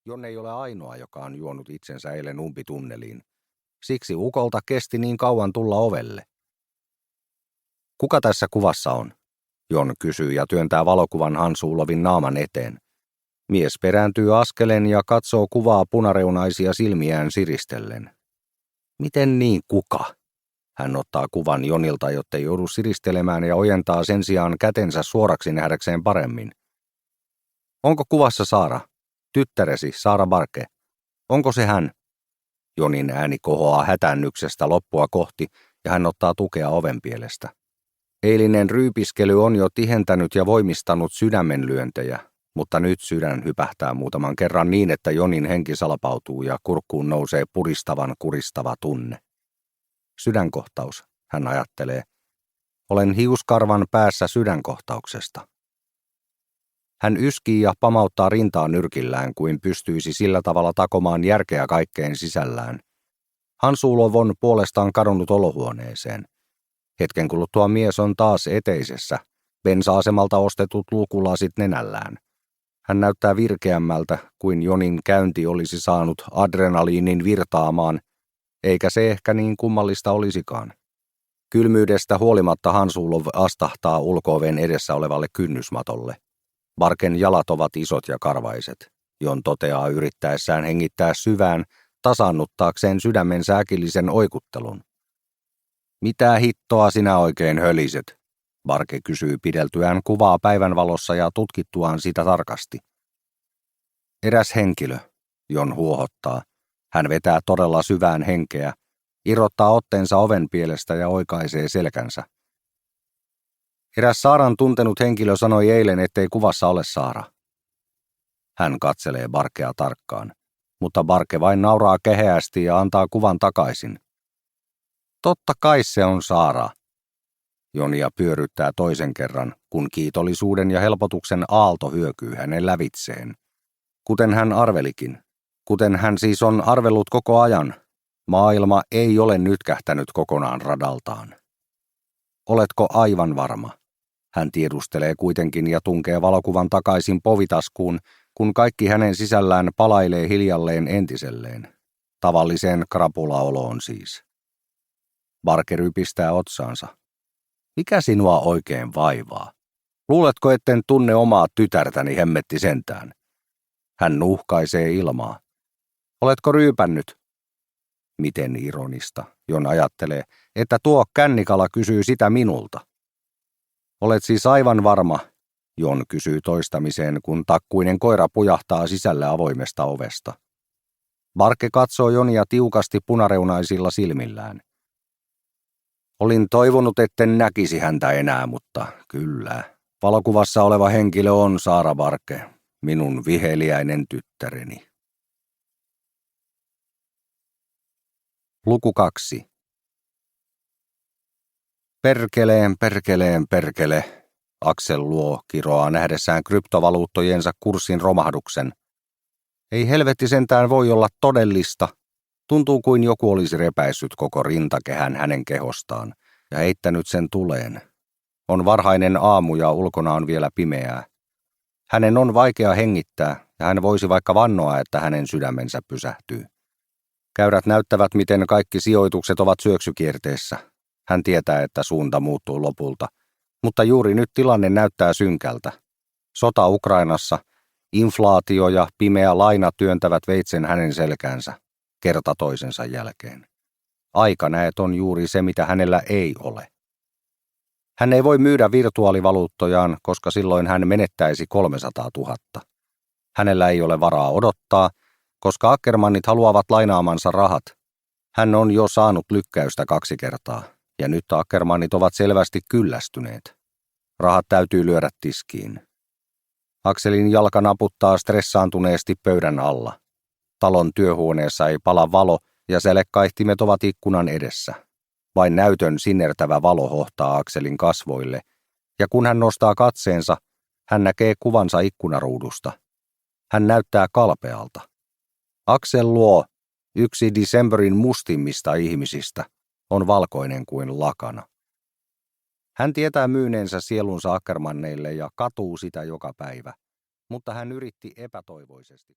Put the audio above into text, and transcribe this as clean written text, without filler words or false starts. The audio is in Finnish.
Jon ei ole ainoa, joka on juonut itsensä eilen umpitunneliin. Siksi ukolta kesti niin kauan tulla ovelle. Kuka tässä kuvassa on? Jon kysyy ja työntää valokuvan Hansulovin naaman eteen. Mies perääntyy askeleen ja katsoo kuvaa punareunaisia silmiään siristellen. Miten niin kuka? Hän ottaa kuvan Jonilta, jottei joudu siristelemään ja ojentaa sen sijaan kätensä suoraksi nähdäkseen paremmin. Onko kuvassa Saara? Tyttäresi, Saara Barke. Onko se hän? Jonin ääni kohoaa hätännyksestä loppua kohti ja hän ottaa tukea ovenpielestä. Eilinen ryypiskely on jo tihentänyt ja voimistanut sydämenlyöntejä, mutta nyt sydän hypähtää muutaman kerran niin, että Jonin henki salpautuu ja kurkkuun nousee puristavan kuristava tunne. Sydänkohtaus, hän ajattelee. Olen hiuskarvan päässä sydänkohtauksesta. Hän yskii ja pamauttaa rintaa nyrkillään, kuin pystyisi sillä tavalla takomaan järkeä kaikkeen sisällään. Hansulov on puolestaan kadonnut olohuoneeseen. Hetken kuluttua mies on taas eteisessä, bensa-asemalta ostetut lukulasit nenällään. Hän näyttää virkeämmältä, kuin Jonin käynti olisi saanut adrenaliinin virtaamaan, eikä se ehkä niin kummallista olisikaan. Kylmyydestä huolimatta Hansulov astahtaa ulko-oven edessä olevalle kynnysmatolle. Barken jalat ovat isot ja karvaiset. Jon toteaa yrittäessään hengittää syvään, tasannuttaakseen sydämensä äkillisen oikuttelun. Mitä hittoa sinä oikein höliset? Barke kysyy pideltyään kuvaa päivänvalossa ja tutkittuaan sitä tarkasti. Eräs henkilö, Jon huohottaa. Hän vetää todella syvään henkeä, irrottaa otteensa ovenpielestä ja oikaisee selkänsä. Eräs Saaran tuntenut henkilö sanoi eilen, ettei kuvassa ole Saara. Hän katselee Barkea tarkkaan, mutta Barke vain nauraa keheästi ja antaa kuvan takaisin. Totta kai se on Saara. Jonia pyörryttää toisen kerran, kun kiitollisuuden ja helpotuksen aalto hyökyy hänen lävitseen. Kuten hän arvelikin. Kuten hän siis on arvellut koko ajan. Maailma ei ole nytkähtänyt kokonaan radaltaan. Oletko aivan varma? Hän tiedustelee kuitenkin ja tunkee valokuvan takaisin povitaskuun, kun kaikki hänen sisällään palailee hiljalleen entiselleen. Tavalliseen krapulaoloon siis. Barke rypistää otsaansa. Mikä sinua oikein vaivaa? Luuletko, etten tunne omaa tytärtäni, hemmetti sentään? Hän nuhkaisee ilmaa. Oletko ryypännyt? Miten ironista, Jon ajattelee, että tuo kännikala kysyy sitä minulta. Olet siis aivan varma, Jon kysyy toistamiseen, kun takkuinen koira pujahtaa sisälle avoimesta ovesta. Barke katsoo Jonia tiukasti punareunaisilla silmillään. Olin toivonut, etten näkisi häntä enää, mutta kyllä. Valokuvassa oleva henkilö on Saara Barke, minun viheliäinen tyttäreni. Luku 2. Perkele, Aksel Luo kiroaa nähdessään kryptovaluuttojensa kurssin romahduksen. Ei helvetti sentään voi olla todellista. Tuntuu kuin joku olisi repäissyt koko rintakehän hänen kehostaan ja heittänyt sen tuleen. On varhainen aamu ja ulkona on vielä pimeää. Hänen on vaikea hengittää ja hän voisi vaikka vannoa, että hänen sydämensä pysähtyy. Käyrät näyttävät, miten kaikki sijoitukset ovat syöksykierteessä. Hän tietää, että suunta muuttuu lopulta, mutta juuri nyt tilanne näyttää synkältä. Sota Ukrainassa, inflaatio ja pimeä laina työntävät veitsen hänen selkäänsä, kerta toisensa jälkeen. Aika näet on juuri se, mitä hänellä ei ole. Hän ei voi myydä virtuaalivaluuttojaan, koska silloin hän menettäisi 300 000. Hänellä ei ole varaa odottaa, koska Ackermannit haluavat lainaamansa rahat. Hän on jo saanut lykkäystä 2 kertaa, ja nyt Ackermannit ovat selvästi kyllästyneet. Rahat täytyy lyödä tiskiin. Akselin jalka naputtaa stressaantuneesti pöydän alla. Talon työhuoneessa ei pala valo, ja selekkaihtimet ovat ikkunan edessä. Vain näytön sinertävä valo hohtaa Akselin kasvoille, ja kun hän nostaa katseensa, hän näkee kuvansa ikkunaruudusta. Hän näyttää kalpealta. Aksel Luo, yksi Decemberin mustimmista ihmisistä, on valkoinen kuin lakana. Hän tietää myyneensä sielunsa Ackermanneille ja katuu sitä joka päivä, mutta hän yritti epätoivoisesti.